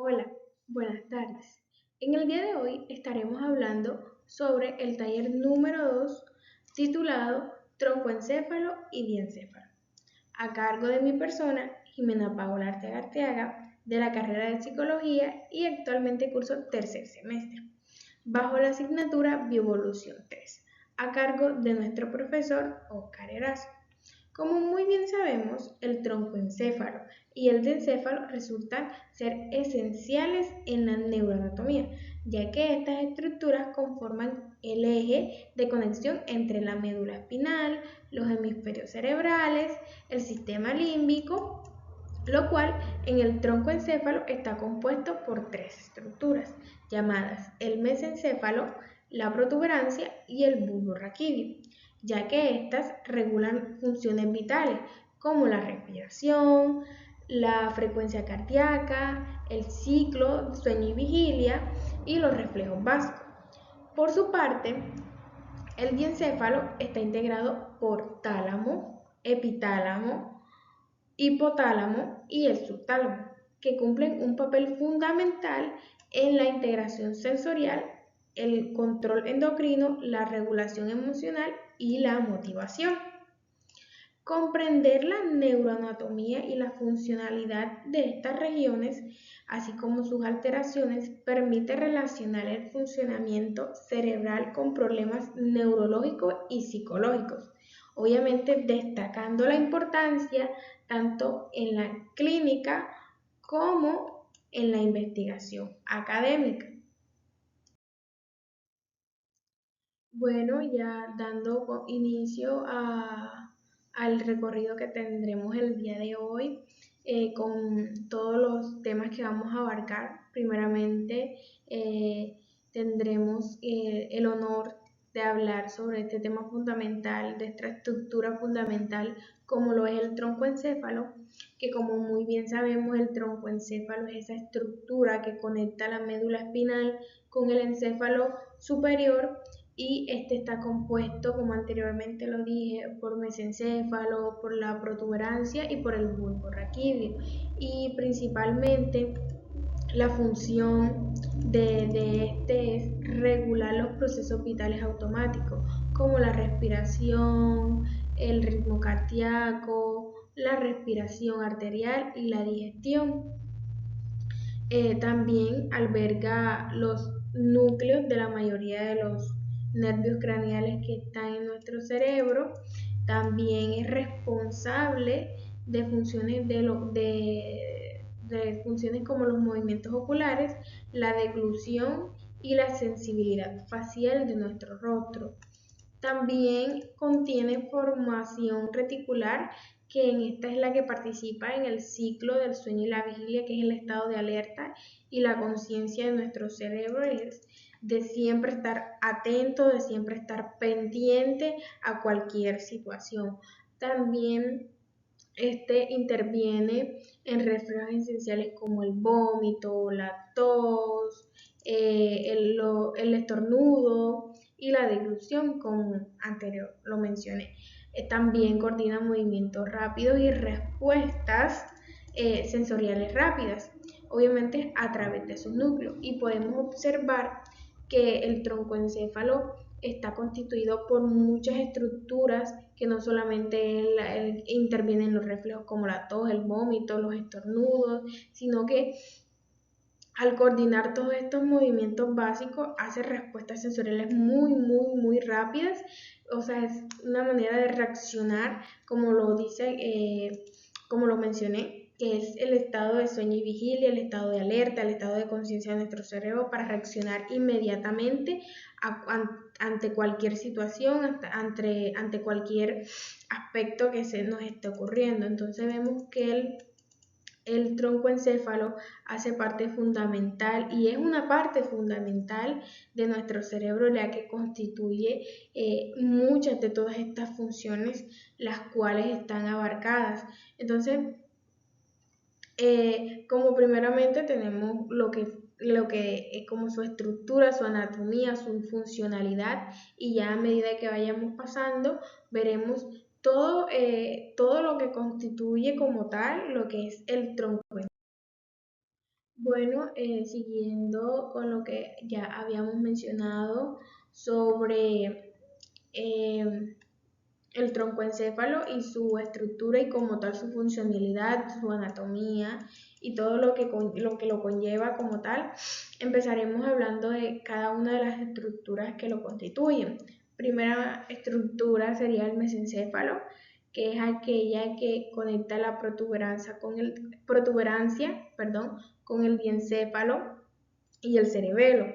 Hola, buenas tardes. En el día de hoy estaremos hablando sobre el taller número 2 titulado Troncoencéfalo y Diencéfalo, a cargo de mi persona, Jimena Paola Arteaga Arteaga, de la carrera de Psicología y actualmente curso tercer semestre, bajo la asignatura Bioevolución 3, a cargo de nuestro profesor Oscar Erazo. Como muy bien sabemos, el troncoencéfalo y el diencéfalo resultan ser esenciales en la neuroanatomía, ya que estas estructuras conforman el eje de conexión entre la médula espinal, los hemisferios cerebrales, el sistema límbico, lo cual en el troncoencéfalo está compuesto por tres estructuras, llamadas el mesencéfalo, la protuberancia y el bulbo raquídeo, ya que éstas regulan funciones vitales como la respiración, la frecuencia cardíaca, el ciclo, sueño y vigilia y los reflejos básicos. Por su parte, el diencéfalo está integrado por tálamo, epitálamo, hipotálamo y el subtálamo, que cumplen un papel fundamental en la integración sensorial, el control endocrino, la regulación emocional y la motivación. Comprender la neuroanatomía y la funcionalidad de estas regiones, así como sus alteraciones, permite relacionar el funcionamiento cerebral con problemas neurológicos y psicológicos, obviamente destacando la importancia tanto en la clínica como en la investigación académica. Bueno, ya dando inicio al recorrido que tendremos el día de hoy, con todos los temas que vamos a abarcar. Primeramente, tendremos el honor de hablar sobre este tema fundamental, de esta estructura fundamental, como lo es el troncoencéfalo, que como muy bien sabemos, el troncoencéfalo es esa estructura que conecta la médula espinal con el encéfalo superior, y este está compuesto, como anteriormente lo dije, por mesencéfalo, por la protuberancia y por el bulbo raquídeo. Y principalmente la función de este es regular los procesos vitales automáticos, como la respiración, el ritmo cardíaco, la respiración arterial y la digestión. También alberga los núcleos de la mayoría de los nervios craneales que están en nuestro cerebro. También es responsable de funciones, de funciones como los movimientos oculares, la deglución y la sensibilidad facial de nuestro rostro. También contiene formación reticular, que en esta es la que participa en el ciclo del sueño y la vigilia, que es el estado de alerta, y la conciencia de nuestro cerebro es de siempre estar atento, de siempre estar pendiente a cualquier situación. También este interviene en reflejos esenciales como el vómito, la tos, el estornudo y la deglución, como anterior lo mencioné. También coordina movimientos rápidos y respuestas sensoriales rápidas, obviamente a través de sus núcleos. Y podemos observar que el troncoencéfalo está constituido por muchas estructuras que no solamente intervienen en los reflejos como la tos, el vómito, los estornudos, sino que al coordinar todos estos movimientos básicos hace respuestas sensoriales muy rápidas. O sea, es una manera de reaccionar, como lo dice, como lo mencioné, que es el estado de sueño y vigilia, el estado de alerta, el estado de conciencia de nuestro cerebro, para reaccionar inmediatamente ante cualquier situación, ante cualquier aspecto que se nos esté ocurriendo. Entonces vemos que el troncoencéfalo hace parte fundamental y es una parte fundamental de nuestro cerebro, ya que constituye muchas de todas estas funciones, las cuales están abarcadas. Entonces, como primeramente tenemos lo que es como su estructura, su anatomía, su funcionalidad, y ya a medida que vayamos pasando veremos todo lo que constituye como tal lo que es el tronco. Bueno, siguiendo con lo que ya habíamos mencionado sobre eh, el troncoencéfalo y su estructura y como tal su funcionalidad, su anatomía y todo lo que lo conlleva como tal, empezaremos hablando de cada una de las estructuras que lo constituyen. Primera estructura sería el mesencéfalo, que es aquella que conecta la protuberancia, perdón, con el diencéfalo y el cerebelo.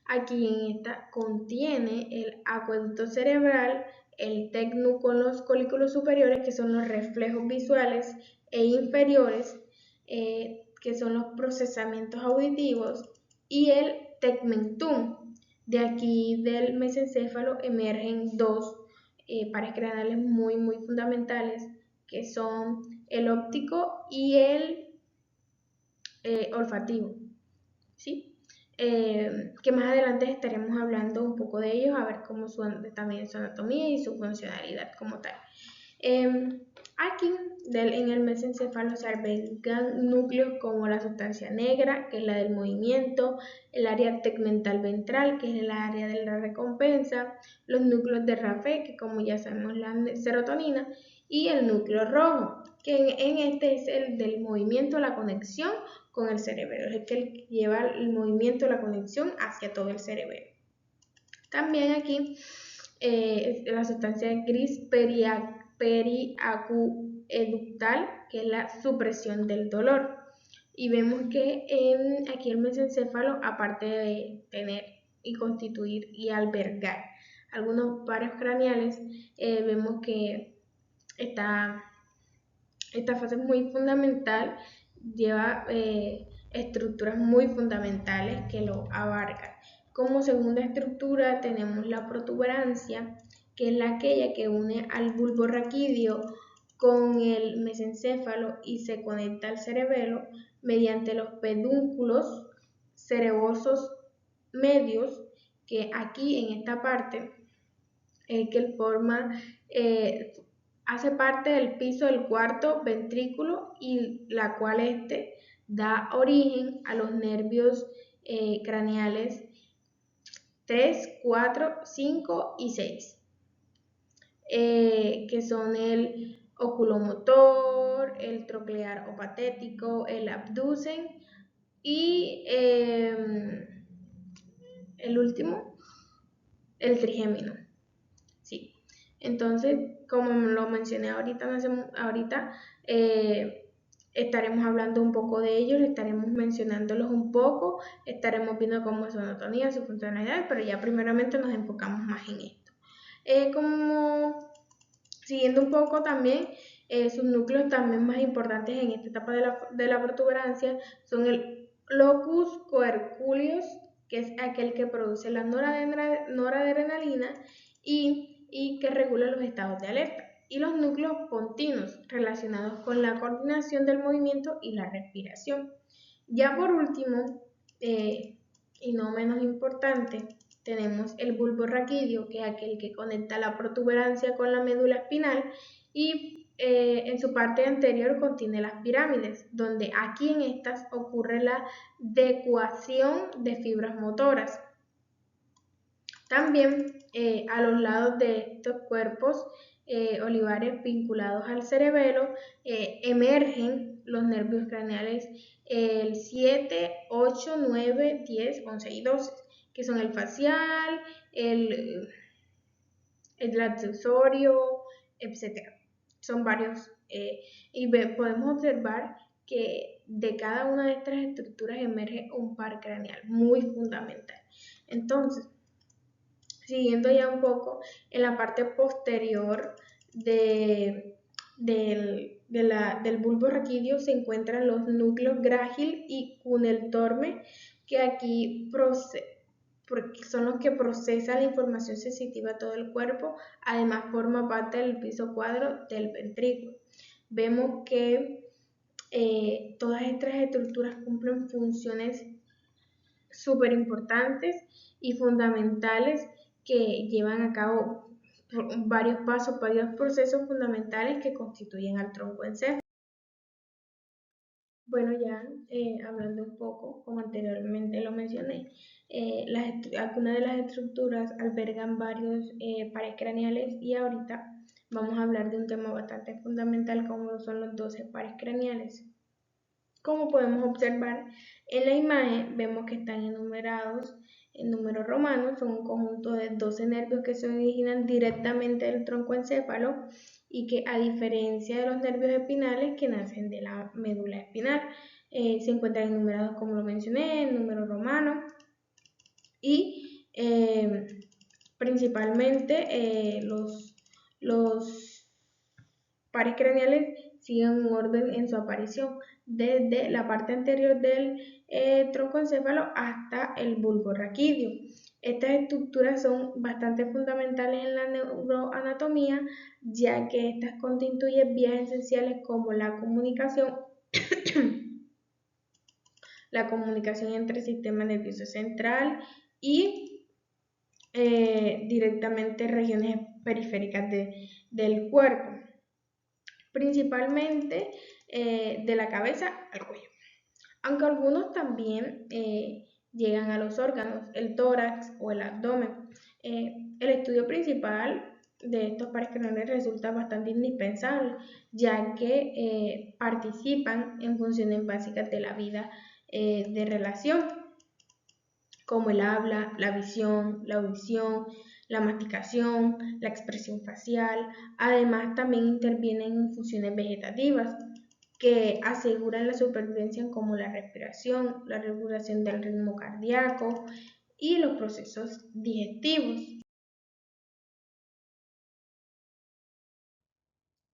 Aquí en esta contiene el acueducto cerebral, el tecno con los colículos superiores, que son los reflejos visuales, e inferiores, que son los procesamientos auditivos, y el tegmentum. De aquí del mesencéfalo emergen dos pares craneales muy fundamentales, que son el óptico y el olfativo. ¿Sí? Que más adelante estaremos hablando un poco de ellos, a ver cómo también su anatomía y su funcionalidad como tal. Aquí en el mesencéfalo se albergan núcleos como la sustancia negra, que es la del movimiento, el área tegmental ventral, que es el área de la recompensa, los núcleos de Raffet, que como ya sabemos la serotonina, y el núcleo rojo, que en este es el del movimiento, la conexión con el cerebelo, es el que lleva el movimiento, la conexión hacia todo el cerebelo. También aquí la sustancia gris periacueductal, que es la supresión del dolor. Y vemos que aquí el mesencéfalo, aparte de tener y constituir y albergar algunos pares craneales, vemos que esta fase es muy fundamental, lleva estructuras muy fundamentales que lo abarcan. Como segunda estructura tenemos la protuberancia, que es aquella que une al bulbo raquídeo con el mesencéfalo y se conecta al cerebelo mediante los pedúnculos cerevosos medios, que aquí en esta parte que forma, hace parte del piso del cuarto ventrículo y la cual da origen a los nervios craneales 3, 4, 5 y 6, que son el oculomotor, el troclear o patético, el abducen y el último, el trigémino. Sí. Entonces, como lo mencioné ahorita, estaremos hablando un poco de ellos, estaremos mencionándolos un poco, estaremos viendo cómo es su anatomía, su funcionalidad, pero ya primeramente nos enfocamos más en esto. Como siguiendo un poco también, sus núcleos también más importantes en esta etapa de la protuberancia son el locus coeruleus, que es aquel que produce la noradrenalina y que regula los estados de alerta, y los núcleos pontinos, relacionados con la coordinación del movimiento y la respiración. Ya por último, y no menos importante, tenemos el bulbo raquídeo, que es aquel que conecta la protuberancia con la médula espinal, y en su parte anterior contiene las pirámides, donde aquí en estas ocurre la decuación de fibras motoras. También a los lados de estos cuerpos olivares vinculados al cerebelo emergen los nervios craneales el 7, 8, 9, 10, 11 y 12, que son el facial, el accesorio, etc. Son varios y podemos observar que de cada una de estas estructuras emerge un par craneal muy fundamental. Entonces, siguiendo ya un poco en la parte posterior del bulbo raquídeo se encuentran los núcleos grágil y cuneiforme, que aquí porque son los que procesan la información sensitiva a todo el cuerpo, además forma parte del piso cuadro del ventrículo. Vemos que todas estas estructuras cumplen funciones súper importantes y fundamentales que llevan a cabo varios pasos, varios procesos fundamentales que constituyen al troncoencéfalo. Bueno, ya hablando un poco, como anteriormente lo mencioné, algunas de las estructuras albergan varios pares craneales y ahorita vamos a hablar de un tema bastante fundamental como son los 12 pares craneales. Como podemos observar en la imagen, vemos que están enumerados en números romanos, son un conjunto de 12 nervios que se originan directamente del troncoencéfalo y que a diferencia de los nervios espinales que nacen de la médula espinal, se encuentran enumerados como lo mencioné en números romanos y principalmente los pares craneales siguen un orden en su aparición, desde la parte anterior del troncoencéfalo hasta el bulbo raquídeo. Estas estructuras son bastante fundamentales en la neuroanatomía, ya que estas constituyen vías esenciales como la comunicación, la comunicación entre el sistema nervioso central y directamente regiones periféricas del cuerpo, principalmente de la cabeza al cuello. Aunque algunos también llegan a los órganos, el tórax o el abdomen. El estudio principal de estos pares craneales resulta bastante indispensable, ya que participan en funciones básicas de la vida de relación, como el habla, la visión, la audición, la masticación, la expresión facial. Además, también intervienen en funciones vegetativas que aseguran la supervivencia como la respiración, la regulación del ritmo cardíaco y los procesos digestivos.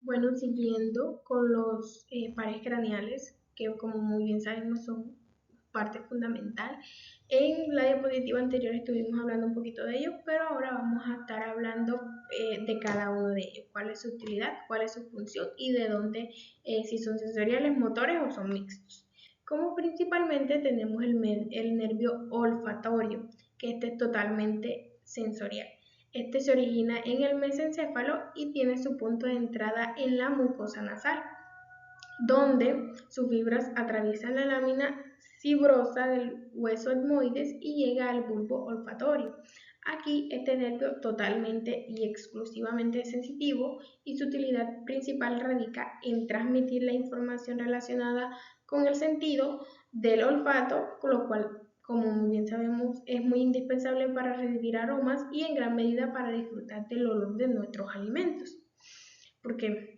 Bueno, siguiendo con los pares craneales, que como muy bien sabemos son parte fundamental. En la diapositiva anterior estuvimos hablando un poquito de ellos, pero ahora vamos a estar hablando de cada uno de ellos, cuál es su utilidad, cuál es su función y de dónde, si son sensoriales, motores o son mixtos. Como principalmente tenemos el nervio olfatorio, que este es totalmente sensorial. Este se origina en el mesencéfalo y tiene su punto de entrada en la mucosa nasal, donde sus fibras atraviesan la lámina fibrosa del hueso etmoides y llega al bulbo olfatorio. Aquí este nervio totalmente y exclusivamente sensitivo y su utilidad principal radica en transmitir la información relacionada con el sentido del olfato, con lo cual, como bien sabemos, es muy indispensable para recibir aromas y en gran medida para disfrutar del olor de nuestros alimentos. Porque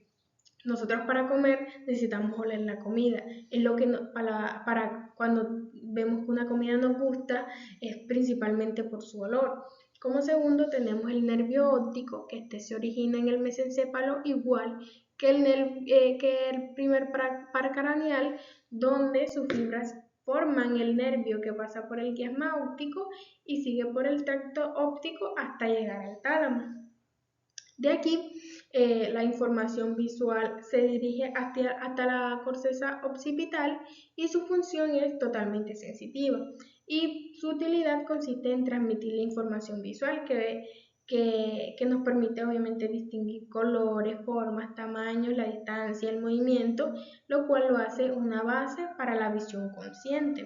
nosotros para comer necesitamos oler la comida. Es lo que para cuando vemos que una comida nos gusta es principalmente por su olor. Como segundo tenemos el nervio óptico, que este se origina en el mesencéfalo igual que el primer par craneal, donde sus fibras forman el nervio que pasa por el quiasma óptico y sigue por el tracto óptico hasta llegar al tálamo. De aquí, la información visual se dirige hasta la corteza occipital y su función es totalmente sensitiva. Y su utilidad consiste en transmitir la información visual que nos permite obviamente distinguir colores, formas, tamaños, la distancia, el movimiento, lo cual lo hace una base para la visión consciente.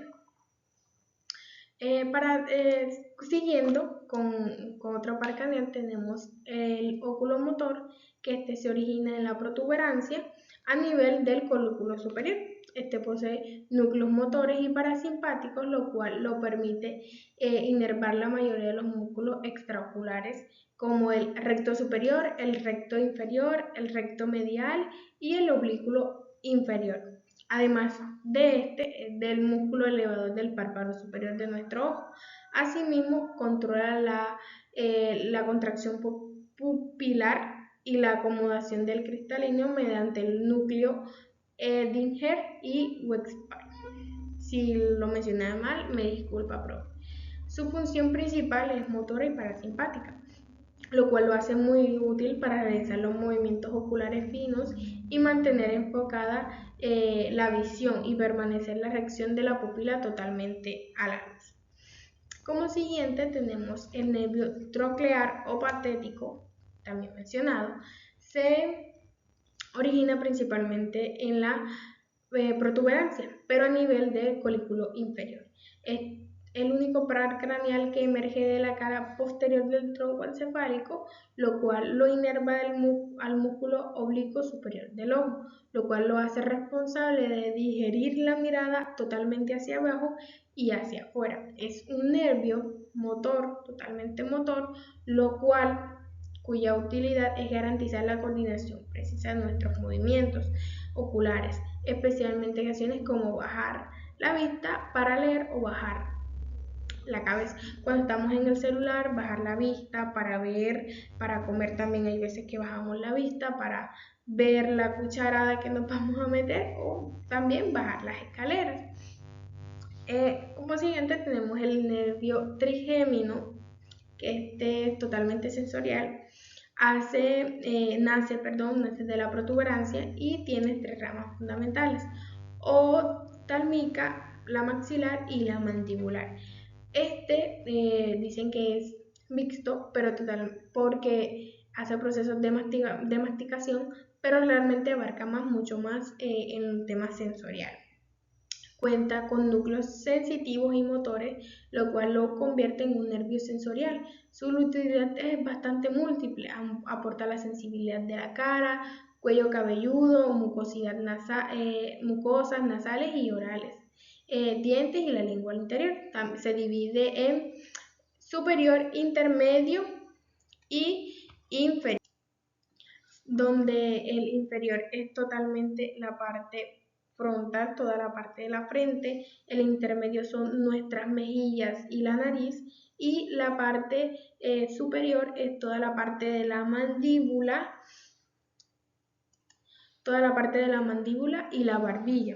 Siguiendo con otro par craneal tenemos el oculomotor, que este se origina en la protuberancia a nivel del colúculo superior. Este posee núcleos motores y parasimpáticos, lo cual lo permite inervar la mayoría de los músculos extraoculares, como el recto superior, el recto inferior, el recto medial y el oblículo inferior. Además del músculo elevador del párpado superior de nuestro ojo. Asimismo, controla la contracción pupilar y la acomodación del cristalino mediante el núcleo Edinger y Wexford. Si lo mencioné mal, me disculpa, profe. Su función principal es motora y parasimpática, lo cual lo hace muy útil para realizar los movimientos oculares finos y mantener enfocada la visión y permanecer la reacción de la pupila totalmente a la luz. Como siguiente tenemos el nervio troclear o patético, también mencionado, se origina principalmente en la protuberancia, pero a nivel del colículo inferior. Es el único par craneal que emerge de la cara posterior del tronco encefálico, lo cual lo inerva al músculo oblicuo superior del ojo, lo cual lo hace responsable de digerir la mirada totalmente hacia abajo y hacia afuera. Es un nervio motor, totalmente motor, cuya utilidad es garantizar la coordinación precisa de nuestros movimientos oculares, especialmente en acciones como bajar la vista para leer o bajar la cabeza. Cuando estamos en el celular, bajar la vista para ver, para comer también hay veces que bajamos la vista para ver la cucharada que nos vamos a meter o también bajar las escaleras. Como siguiente tenemos el nervio trigémino, que este es totalmente sensorial. Nace de la protuberancia y tiene 3 ramas fundamentales: oftálmica, la maxilar y la mandibular. Dicen que es mixto, pero total, porque hace procesos de masticación, pero realmente abarca mucho más en el tema sensorial. Cuenta con núcleos sensitivos y motores, lo cual lo convierte en un nervio sensorial. Su utilidad es bastante múltiple, aporta la sensibilidad de la cara, cuello cabelludo, mucosas nasales y orales, dientes y la lengua al interior. Se divide en superior, intermedio y inferior, donde el inferior es totalmente la parte frontal, toda la parte de la frente, el intermedio son nuestras mejillas y la nariz, y la parte superior es toda la parte de la mandíbula, y la barbilla.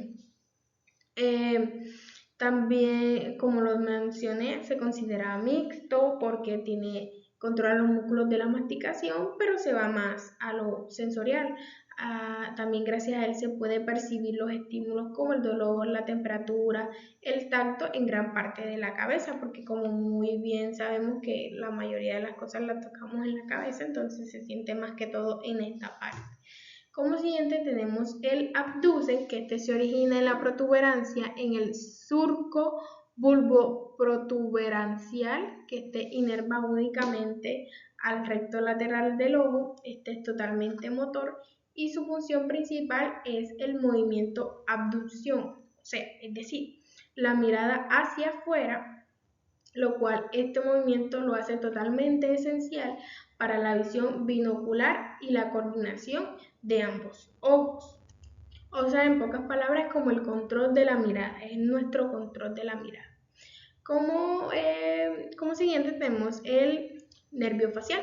También, como lo mencioné, se considera mixto porque controla los músculos de la masticación, pero se va más a lo sensorial. También gracias a él se puede percibir los estímulos como el dolor, la temperatura, el tacto en gran parte de la cabeza, porque como muy bien sabemos que la mayoría de las cosas las tocamos en la cabeza, entonces se siente más que todo en esta parte. Como siguiente tenemos el abducen, que se origina en la protuberancia en el surco bulboprotuberancial, que inerva únicamente al recto lateral del ojo. Este es totalmente motor y su función principal es el movimiento abducción, o sea, es decir, la mirada hacia afuera, lo cual este movimiento lo hace totalmente esencial para la visión binocular y la coordinación de ambos ojos. O sea, en pocas palabras, como el control de la mirada, es nuestro control de la mirada. Como siguiente tenemos el nervio facial.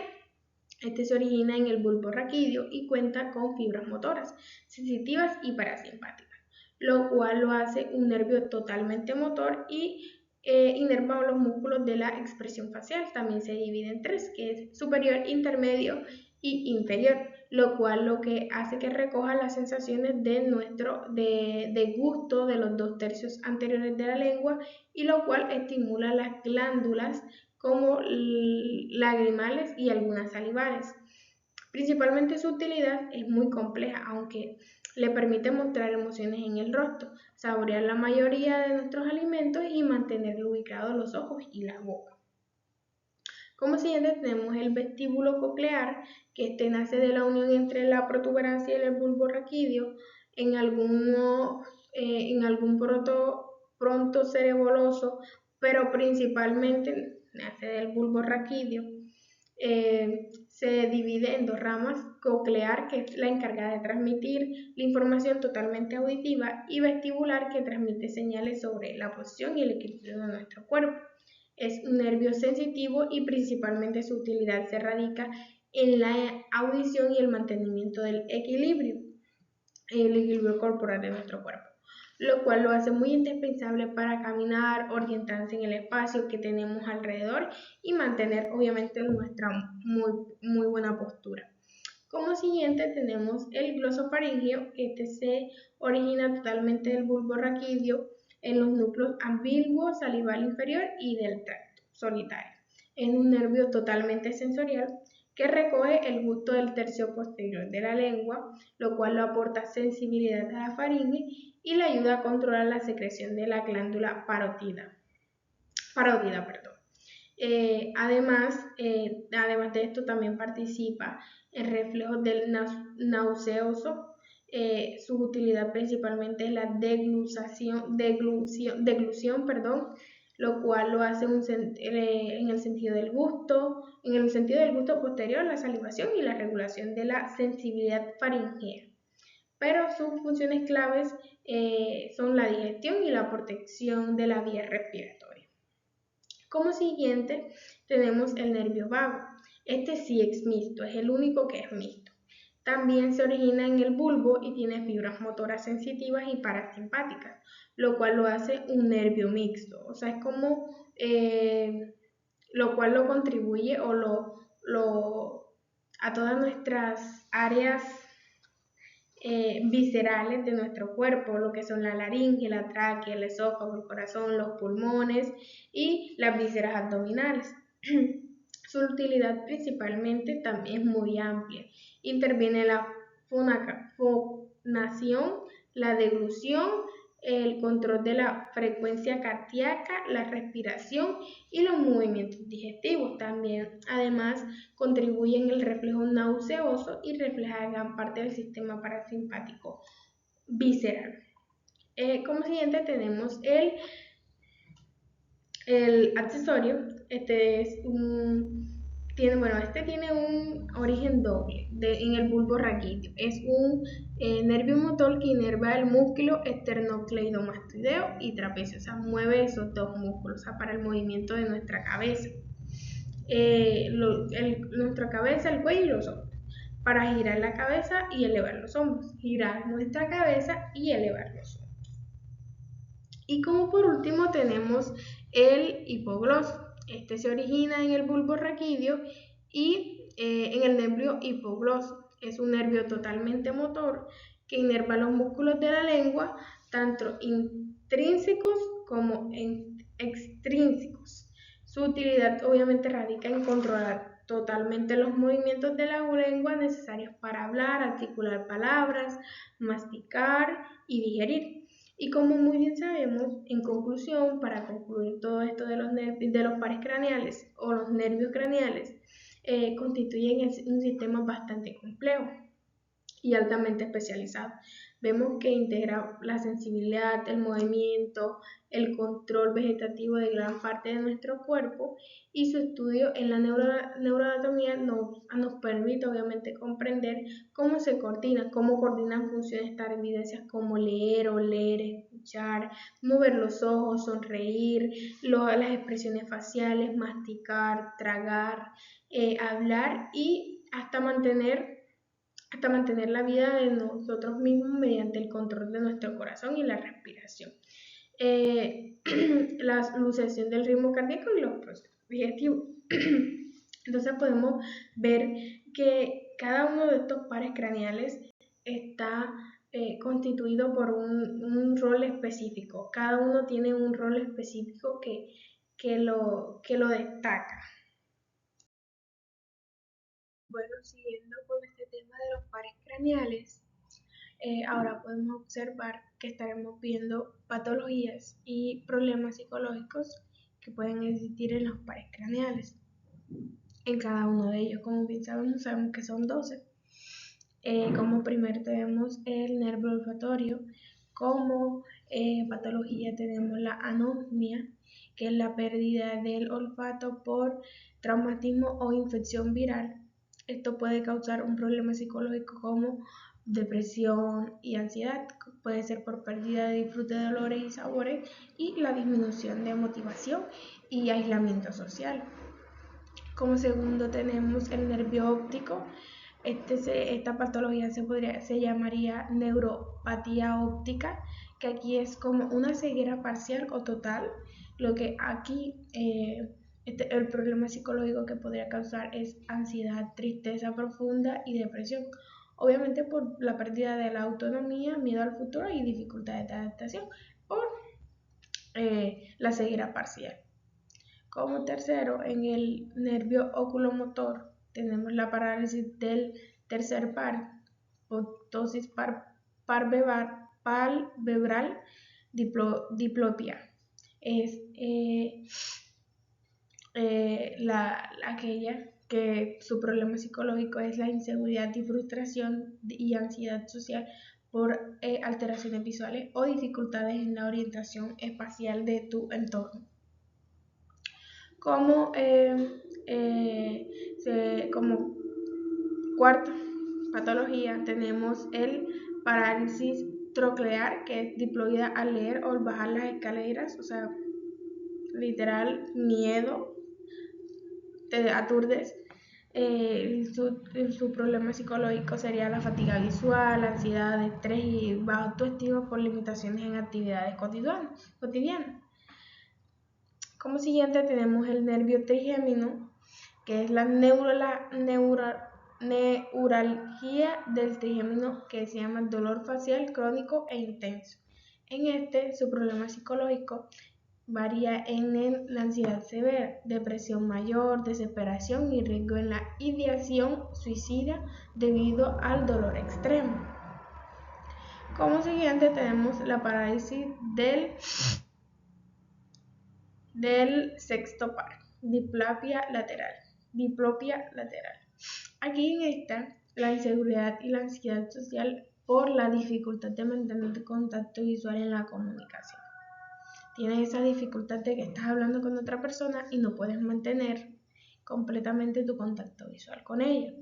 Este se origina en el bulbo raquídeo y cuenta con fibras motoras, sensitivas y parasimpáticas, lo cual lo hace un nervio totalmente motor y inerva los músculos de la expresión facial. También se divide en 3, que es superior, intermedio y inferior, lo cual lo que hace que recoja las sensaciones de gusto de los 2/3 anteriores de la lengua, y lo cual estimula las glándulas como lagrimales y algunas salivales. Principalmente su utilidad es muy compleja, aunque le permite mostrar emociones en el rostro, saborear la mayoría de nuestros alimentos y mantener ubicados los ojos y la boca. Como siguiente tenemos el vestíbulo coclear, que nace de la unión entre la protuberancia y el bulbo raquídeo. En algún pronto cereboloso, pero principalmente nace del bulbo raquídeo. Se divide en 2 ramas: coclear, que es la encargada de transmitir la información totalmente auditiva, y vestibular, que transmite señales sobre la posición y el equilibrio de nuestro cuerpo. Es un nervio sensitivo y principalmente su utilidad se radica en la audición y el mantenimiento del equilibrio corporal de nuestro cuerpo, lo cual lo hace muy indispensable para caminar, orientarse en el espacio que tenemos alrededor y mantener obviamente nuestra muy buena postura. Como siguiente tenemos el glosofaringeo, que se origina totalmente del bulbo raquídeo en los núcleos ambiguo, salival inferior y del tracto solitario. Es un nervio totalmente sensorial que recoge el gusto del tercio posterior de la lengua, lo cual lo aporta sensibilidad a la faringe y le ayuda a controlar la secreción de la glándula parótida. Además de esto, también participa en reflejos del nauseoso. Su utilidad principalmente es la deglución, lo cual lo hace en el sentido del gusto, posterior, la salivación y la regulación de la sensibilidad faríngea. Pero sus funciones claves son la digestión y la protección de la vía respiratoria. Como siguiente tenemos el nervio vago. Este sí es mixto, es el único que es mixto. También se origina en el bulbo y tiene fibras motoras sensitivas y parasimpáticas, lo cual lo hace un nervio mixto. O sea, es como lo cual lo contribuye a todas nuestras áreas viscerales de nuestro cuerpo, lo que son la laringe, la tráquea, el esófago, el corazón, los pulmones y las vísceras abdominales. Su utilidad principalmente también es muy amplia. Interviene la fonación, la deglución, el control de la frecuencia cardíaca, la respiración y los movimientos digestivos. También, además, contribuye en el reflejo nauseoso y refleja gran parte del sistema parasimpático visceral. Como siguiente tenemos el accesorio. Este tiene un origen doble en el bulbo raquídeo. Es un nervio motor que inerva el músculo esternocleidomastoideo y trapecio. O sea, mueve esos dos músculos, o sea, para el movimiento de nuestra cabeza. Nuestra cabeza, el cuello y los hombros. Para girar la cabeza y elevar los hombros. Girar nuestra cabeza y elevar los hombros. Y como por último tenemos el hipogloso. Este se origina en el bulbo raquídeo y en el nervio hipogloso. Es un nervio totalmente motor que inerva los músculos de la lengua, tanto intrínsecos como extrínsecos. Su utilidad obviamente radica en controlar totalmente los movimientos de la lengua necesarios para hablar, articular palabras, masticar y digerir. Y como muy bien sabemos, en conclusión, para concluir todo esto de los pares craneales o los nervios craneales, constituyen un sistema bastante complejo y altamente especializado. Vemos que integra la sensibilidad, el movimiento, el control vegetativo de gran parte de nuestro cuerpo, y su estudio en la neuroanatomía nos permite obviamente comprender cómo coordinan funciones tan evidencias como leer, oler, escuchar, mover los ojos, sonreír, las expresiones faciales, masticar, tragar, hablar y hasta mantener la vida de nosotros mismos mediante el control de nuestro corazón y la respiración. La luceación del ritmo cardíaco y los procesos digestivos. Entonces podemos ver que cada uno de estos pares craneales está constituido por un rol específico. Cada uno tiene un rol específico que lo destaca. Bueno, siguiendo con este tema de los pares craneales, ahora podemos observar que estaremos viendo patologías y problemas psicológicos que pueden existir en los pares craneales. En cada uno de ellos, como bien sabemos que son 12. Como primero tenemos el nervio olfatorio. Como patología tenemos la anosmia, que es la pérdida del olfato por traumatismo o infección viral. Esto puede causar un problema psicológico como depresión y ansiedad. Puede ser por pérdida de disfrute de olores y sabores y la disminución de motivación y aislamiento social. Como segundo tenemos el nervio óptico. Esta patología se llamaría neuropatía óptica, que aquí es como una ceguera parcial o total. Lo que aquí el problema psicológico que podría causar es ansiedad, tristeza profunda y depresión. Obviamente por la pérdida de la autonomía, miedo al futuro y dificultades de adaptación por la ceguera parcial. Como tercero, en el nervio oculomotor tenemos la parálisis del tercer par, ptosis palpebral diplopia. Es aquella que su problema psicológico es la inseguridad y frustración y ansiedad social por alteraciones visuales o dificultades en la orientación espacial de tu entorno. Como cuarta patología tenemos el parálisis troclear, que es diploide al leer o al bajar las escaleras, o sea, literal, miedo, te aturdes. Su problema psicológico sería la fatiga visual, ansiedad, estrés y baja autoestima por limitaciones en actividades cotidianas. Como siguiente tenemos el nervio trigémino, que es la neuralgia del trigémino, que se llama dolor facial crónico e intenso. En su problema psicológico varía en la ansiedad severa, depresión mayor, desesperación y riesgo en la ideación suicida debido al dolor extremo. Como siguiente tenemos la parálisis del sexto par, diplopia lateral. Aquí en esta, la inseguridad y la ansiedad social por la dificultad de mantener contacto visual en la comunicación. Tienes esa dificultad de que estás hablando con otra persona y no puedes mantener completamente tu contacto visual con ella.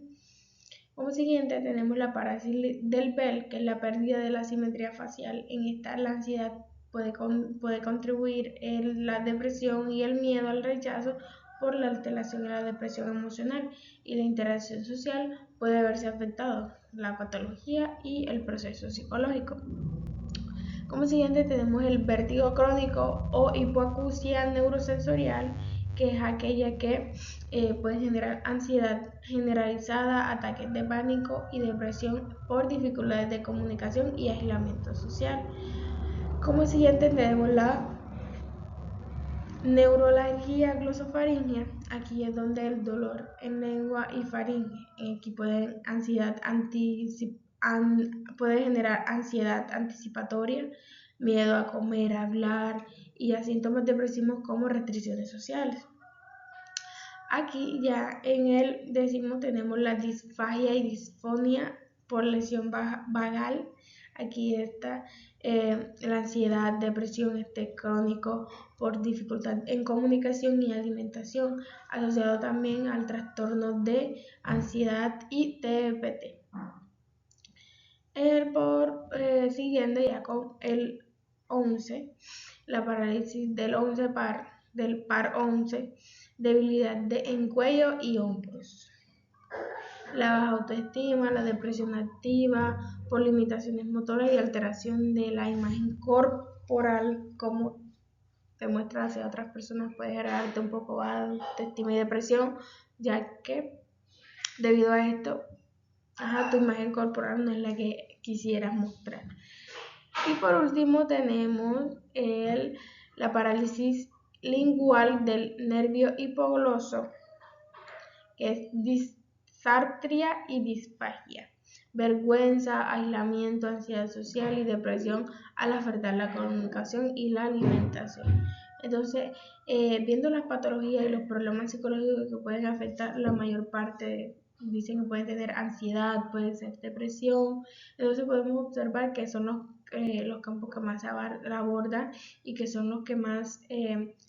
Como siguiente tenemos la parálisis del Bell, que es la pérdida de la simetría facial. En esta la ansiedad puede contribuir en la depresión y el miedo al rechazo por la alteración de la depresión emocional, y la interacción social puede verse afectado, la patología y el proceso psicológico. Como siguiente tenemos el vértigo crónico o hipoacusia neurosensorial, que es aquella que puede generar ansiedad generalizada, ataques de pánico y depresión por dificultades de comunicación y aislamiento social. Como siguiente tenemos la neuralgia glosofaringea. Aquí es donde el dolor en lengua y faringe. Aquí puede generar ansiedad anticipatoria, miedo a comer, a hablar y a síntomas depresivos como restricciones sociales. Aquí ya en el décimo tenemos la disfagia y disfonía por lesión vagal. Aquí está la ansiedad, depresión, estrés crónico por dificultad en comunicación y alimentación, asociado también al trastorno de ansiedad y TPT. Siguiendo ya con el 11, la parálisis del par 11, debilidad en cuello y hombros. La baja autoestima, la depresión activa por limitaciones motoras y alteración de la imagen corporal, como te muestra hacia otras personas, puede generarte un poco baja autoestima y depresión, ya que debido a esto, tu imagen corporal no es la que quisieras mostrar. Y por último tenemos la parálisis lingual del nervio hipogloso, que es disartria y disfagia, vergüenza, aislamiento, ansiedad social y depresión al afectar la comunicación y la alimentación. Entonces, viendo las patologías y los problemas psicológicos que pueden afectar, la mayor parte dicen que pueden tener ansiedad, puede ser depresión. Entonces podemos observar que son los campos que más se abordan y que son los que más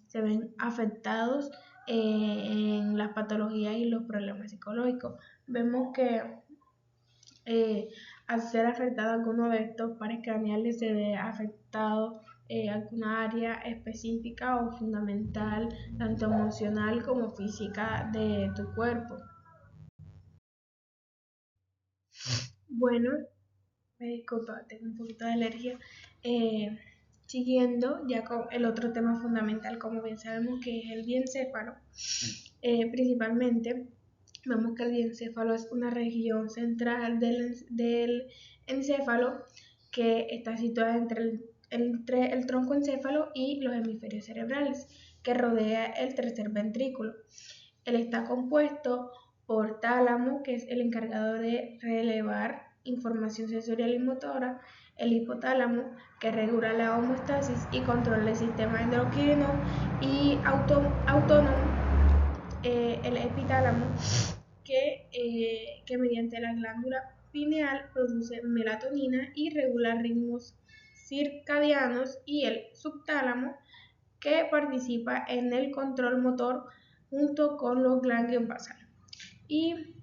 se ven afectados en las patologías y los problemas psicológicos. Vemos que al ser afectado alguno de estos pares craneales se ve afectado alguna área específica o fundamental, tanto emocional como física de tu cuerpo. Bueno, me disculpa, tengo un poquito de alergia. Siguiendo ya con el otro tema fundamental, como bien sabemos que es el diencéfalo. Principalmente vemos que el diencéfalo es una región central del encéfalo que está situada entre el tronco encéfalo y los hemisferios cerebrales, que rodea el tercer ventrículo. Él está compuesto por tálamo, que es el encargado de relevar información sensorial y motora, el hipotálamo, que regula la homeostasis y controla el sistema endocrino y autónomo, el epitálamo, que mediante la glándula pineal produce melatonina y regula ritmos circadianos, y el subtálamo, que participa en el control motor junto con los ganglios basales. Y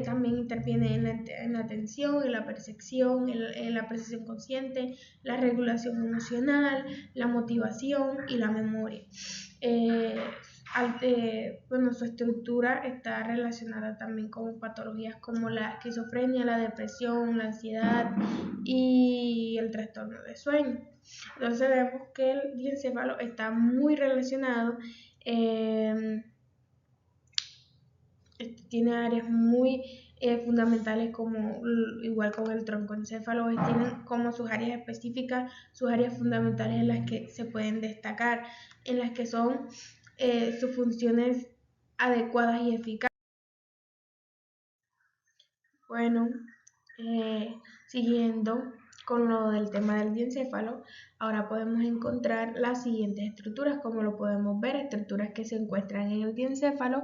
también interviene en la atención, en la percepción, en la percepción consciente, la regulación emocional, la motivación y la memoria. Su estructura está relacionada también con patologías como la esquizofrenia, la depresión, la ansiedad y el trastorno de sueño. Entonces vemos que el diencéfalo está muy relacionado. Tiene áreas muy fundamentales, como igual con el troncoencéfalo, tienen como sus áreas específicas, sus áreas fundamentales en las que se pueden destacar, en las que son sus funciones adecuadas y eficaces. Bueno, siguiendo con lo del tema del diencéfalo, ahora podemos encontrar las siguientes estructuras. Como lo podemos ver, estructuras que se encuentran en el diencéfalo.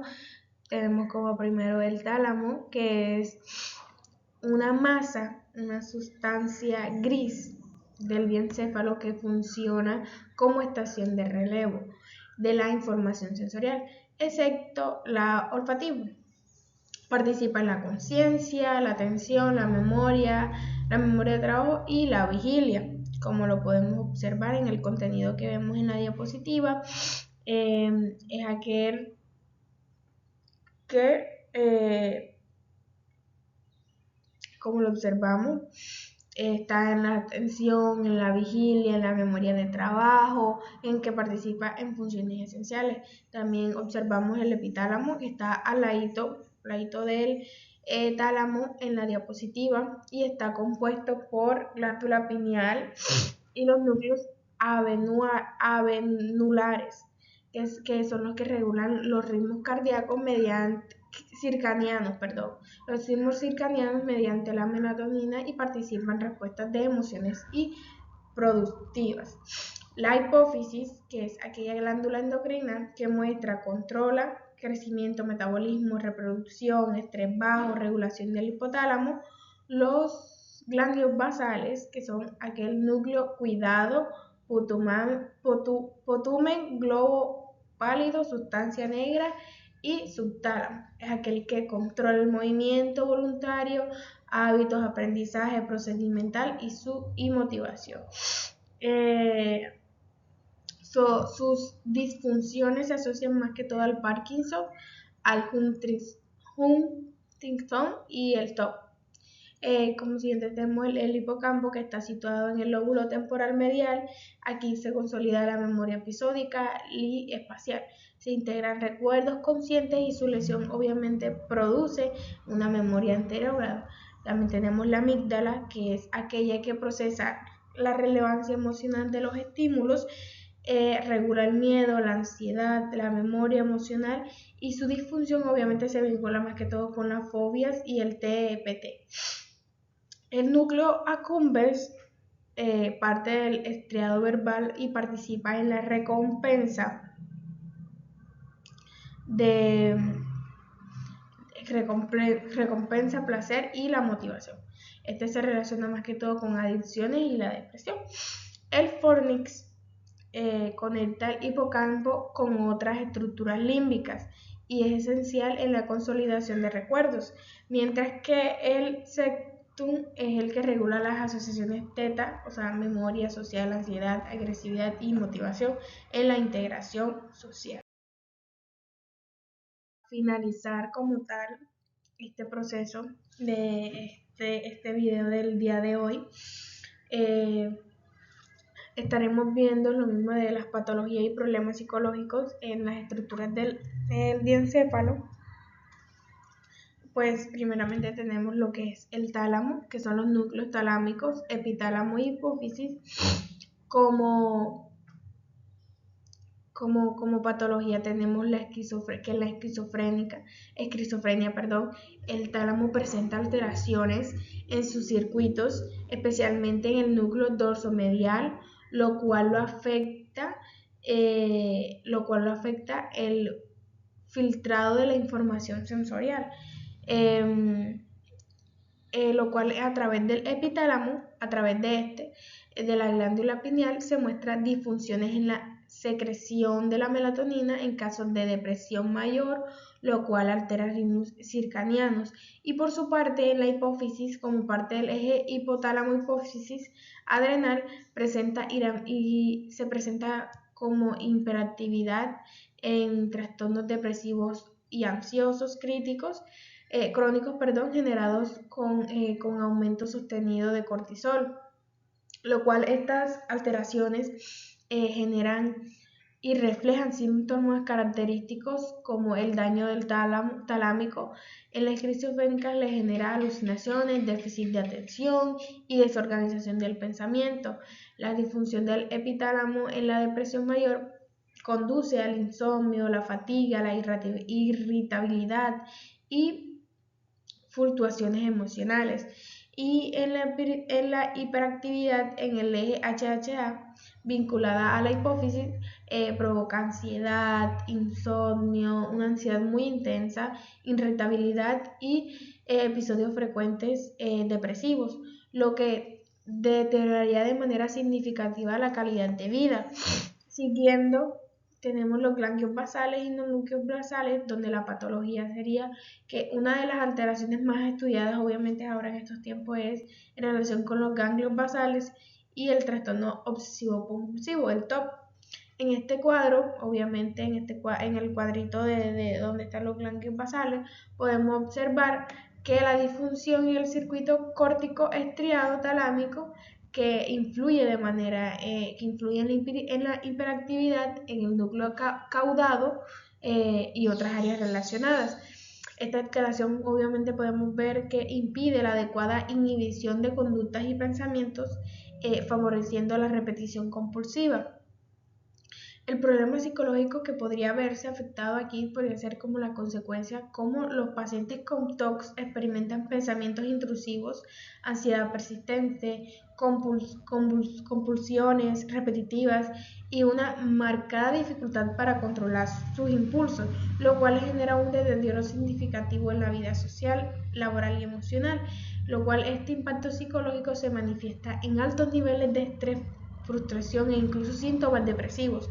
Tenemos como primero el tálamo, que es una masa, una sustancia gris del diencéfalo que funciona como estación de relevo de la información sensorial, excepto la olfativa. Participa en la conciencia, la atención, la memoria de trabajo y la vigilia, como lo podemos observar en el contenido que vemos en la diapositiva. Es aquel que, como lo observamos, está en la atención, en la vigilia, en la memoria de trabajo, en que participa en funciones esenciales. También observamos el epitálamo, que está al ladito del tálamo en la diapositiva, y está compuesto por glándula pineal y los núcleos avenulares, que son los que regulan los ritmos cardíacos los ritmos circadianos mediante la melatonina, y participan en respuestas de emociones y productivas. La hipófisis, que es aquella glándula endocrina que muestra, controla crecimiento, metabolismo, reproducción, estrés bajo, regulación del hipotálamo. Los ganglios basales, que son aquel núcleo cuidado, potumen, globo pálido, sustancia negra, y subtálamo, es aquel que controla el movimiento voluntario, hábitos, aprendizaje procedimental y motivación. Sus disfunciones se asocian más que todo al Parkinson, al Huntington y el TOP. Como siguiente tenemos el hipocampo, que está situado en el lóbulo temporal medial. Aquí se consolida la memoria episódica y espacial. Se integran recuerdos conscientes y su lesión obviamente produce una memoria anterior. También tenemos la amígdala, que es aquella que procesa la relevancia emocional de los estímulos, regula el miedo, la ansiedad, la memoria emocional, y su disfunción obviamente se vincula más que todo con las fobias y el TEPT. El núcleo accumbens parte del estriado verbal y participa en la recompensa, placer y la motivación. Este se relaciona más que todo con adicciones y la depresión. El fornix conecta el hipocampo con otras estructuras límbicas y es esencial en la consolidación de recuerdos, mientras que el septum es el que regula las asociaciones teta, o sea, memoria social, ansiedad, agresividad y motivación en la integración social. Finalizar como tal este proceso de este video del día de hoy, estaremos viendo lo mismo de las patologías y problemas psicológicos en las estructuras del diencéfalo. Pues primeramente tenemos lo que es el tálamo, que son los núcleos talámicos, epitálamo y hipófisis, como como patología tenemos la esquizofrenia, perdón. El tálamo presenta alteraciones en sus circuitos, especialmente en el núcleo dorsomedial, lo cual lo afecta el filtrado de la información sensorial. Lo cual a través del epitálamo, a través de la glándula pineal, se muestran disfunciones en la secreción de la melatonina en casos de depresión mayor, lo cual altera ritmos circadianos. Y por su parte, en la hipófisis, como parte del eje hipotálamo-hipófisis adrenal, se presenta como hiperactividad en trastornos depresivos y ansiosos crónicos, generados con aumento sostenido de cortisol, lo cual estas alteraciones generan y reflejan síntomas característicos como el daño del talámico. En la esquizofrénica le genera alucinaciones, déficit de atención y desorganización del pensamiento. La disfunción del epitálamo en la depresión mayor conduce al insomnio, la fatiga, la irritabilidad y fluctuaciones emocionales. Y en la hiperactividad en el eje HHA vinculada a la hipófisis provoca ansiedad, insomnio, una ansiedad muy intensa, irritabilidad y episodios frecuentes depresivos, lo que deterioraría de manera significativa la calidad de vida. Siguiendo, tenemos los ganglios basales y los núcleos basales, donde la patología sería que una de las alteraciones más estudiadas, obviamente ahora en estos tiempos, es en relación con los ganglios basales y el trastorno obsesivo compulsivo, el TOP. En este cuadro, obviamente en el cuadrito de donde están los ganglios basales, podemos observar que la disfunción en el circuito córtico estriado talámico que influye en la hiperactividad en el núcleo caudado y otras áreas relacionadas. Esta alteración obviamente podemos ver que impide la adecuada inhibición de conductas y pensamientos, favoreciendo la repetición compulsiva. El problema psicológico que podría verse afectado aquí podría ser como la consecuencia, como los pacientes con TOC experimentan pensamientos intrusivos, ansiedad persistente, compulsiones repetitivas y una marcada dificultad para controlar sus impulsos, lo cual genera un deterioro significativo en la vida social, laboral y emocional, lo cual este impacto psicológico se manifiesta en altos niveles de estrés, frustración e incluso síntomas depresivos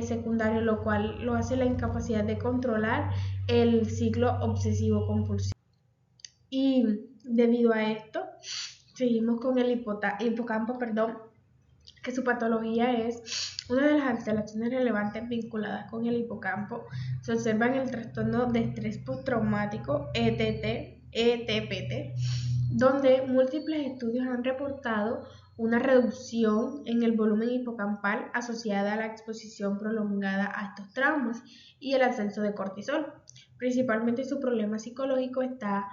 secundarios, lo cual lo hace la incapacidad de controlar el ciclo obsesivo compulsivo. Y debido a esto, seguimos con el hipocampo, que su patología es una de las alteraciones relevantes vinculadas con el hipocampo. Se observa en el trastorno de estrés postraumático ETPT, donde múltiples estudios han reportado una reducción en el volumen hipocampal asociada a la exposición prolongada a estos traumas y el ascenso de cortisol. Principalmente su problema psicológico está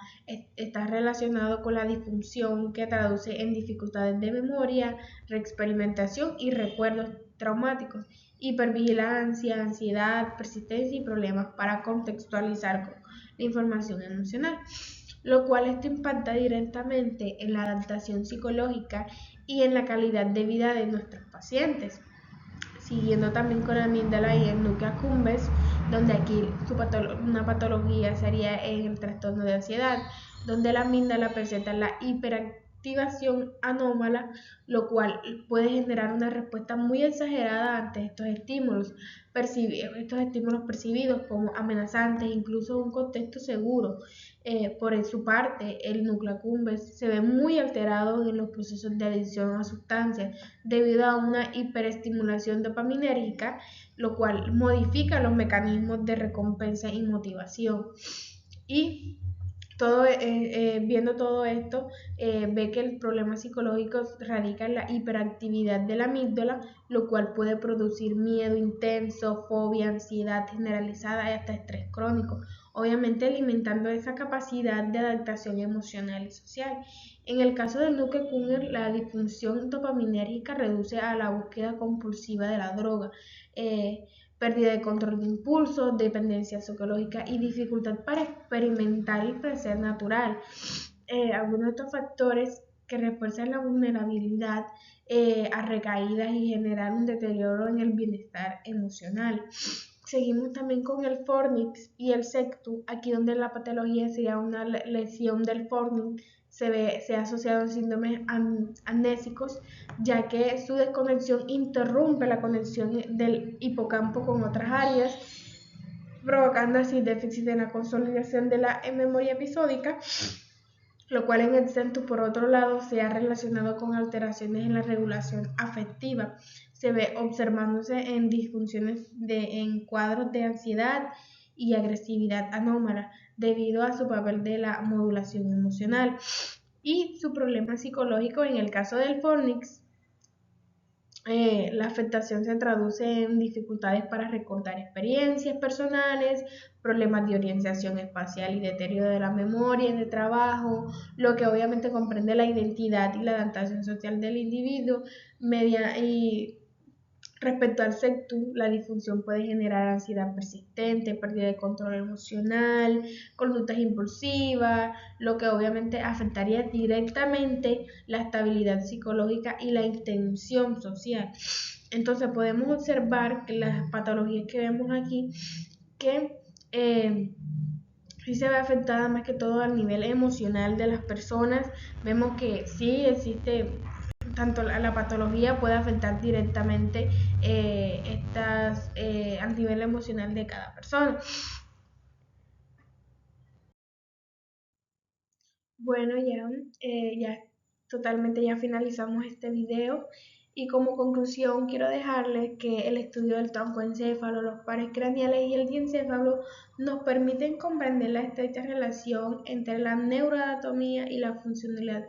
relacionado con la disfunción que traduce en dificultades de memoria, reexperimentación y recuerdos traumáticos, hipervigilancia, ansiedad, persistencia y problemas para contextualizar la información emocional, lo cual esto impacta directamente en la adaptación psicológica y en la calidad de vida de nuestros pacientes. Siguiendo también con la amígdala y el núcleo accumbens, donde aquí una patología sería en el trastorno de ansiedad, donde la amígdala presenta la hiperactivación anómala, lo cual puede generar una respuesta muy exagerada ante estos estímulos percibidos como amenazantes, incluso en un contexto seguro. Por su parte, el núcleo accumbens se ve muy alterado en los procesos de adicción a sustancias debido a una hiperestimulación dopaminérgica, lo cual modifica los mecanismos de recompensa y motivación. Y viendo todo esto, ve que el problema psicológico radica en la hiperactividad de la amígdala, lo cual puede producir miedo intenso, fobia, ansiedad generalizada y hasta estrés crónico, obviamente alimentando esa capacidad de adaptación emocional y social. En el caso del núcleo accumbens, la disfunción dopaminérgica reduce a la búsqueda compulsiva de la droga, pérdida de control de impulsos, dependencia psicológica y dificultad para experimentar el placer natural. Algunos de estos factores que refuerzan la vulnerabilidad a recaídas y generar un deterioro en el bienestar emocional. Seguimos también con el fornix y el sectus, aquí donde la patología sería una lesión del fornix, se ha asociado a síndromes amnésicos, ya que su desconexión interrumpe la conexión del hipocampo con otras áreas, provocando así déficit en la consolidación de la memoria episódica, lo cual en el sectus, por otro lado, se ha relacionado con alteraciones en la regulación afectiva. Se ve observándose en disfunciones en cuadros de ansiedad y agresividad anómala debido a su papel de la modulación emocional. Y su problema psicológico en el caso del fornix, la afectación se traduce en dificultades para recordar experiencias personales, problemas de orientación espacial y deterioro de la memoria de trabajo, lo que obviamente comprende la identidad y la adaptación social del individuo. Respecto al sectus, la disfunción puede generar ansiedad persistente, pérdida de control emocional, conductas impulsivas, lo que obviamente afectaría directamente la estabilidad psicológica y la intención social. Entonces podemos observar que las patologías que vemos aquí, que sí se ve afectada más que todo al nivel emocional de las personas. Vemos que sí existe, tanto la patología puede afectar directamente al nivel emocional de cada persona. Bueno, ya totalmente ya finalizamos este video y como conclusión quiero dejarles que el estudio del troncoencéfalo, los pares craneales y el diencéfalo nos permiten comprender la estrecha relación entre la neuroanatomía y la funcionalidad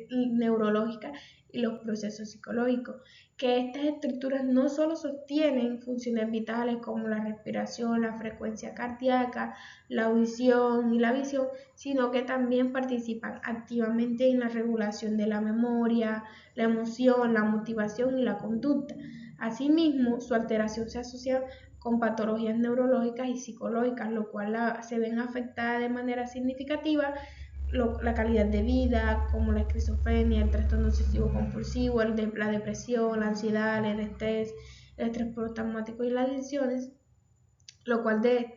neurológica y los procesos psicológicos, que estas estructuras no solo sostienen funciones vitales como la respiración, la frecuencia cardíaca, la audición y la visión, sino que también participan activamente en la regulación de la memoria, la emoción, la motivación y la conducta. Asimismo, su alteración se asocia con patologías neurológicas y psicológicas, lo cual se ven afectadas de manera significativa la calidad de vida, como la esquizofrenia, el trastorno obsesivo compulsivo, la depresión, la ansiedad, el estrés postraumático y las adicciones, lo cual de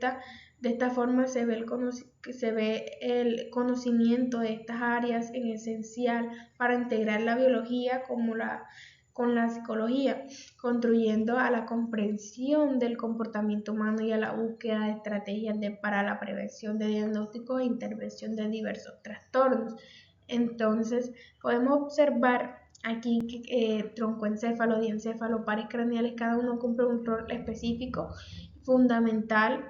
esta forma se ve el conocimiento de estas áreas en esencial para integrar la biología con la psicología, contribuyendo a la comprensión del comportamiento humano y a la búsqueda de estrategias para la prevención de diagnósticos e intervención de diversos trastornos. Entonces, podemos observar aquí que troncoencéfalo, diencéfalo, pares craneales, cada uno cumple un rol específico, fundamental,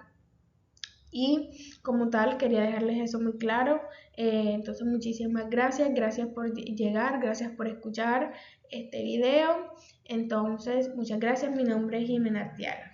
y como tal quería dejarles eso muy claro. Entonces muchísimas gracias por llegar, gracias por escuchar este video. Entonces muchas gracias, mi nombre es Jimena Arteaga.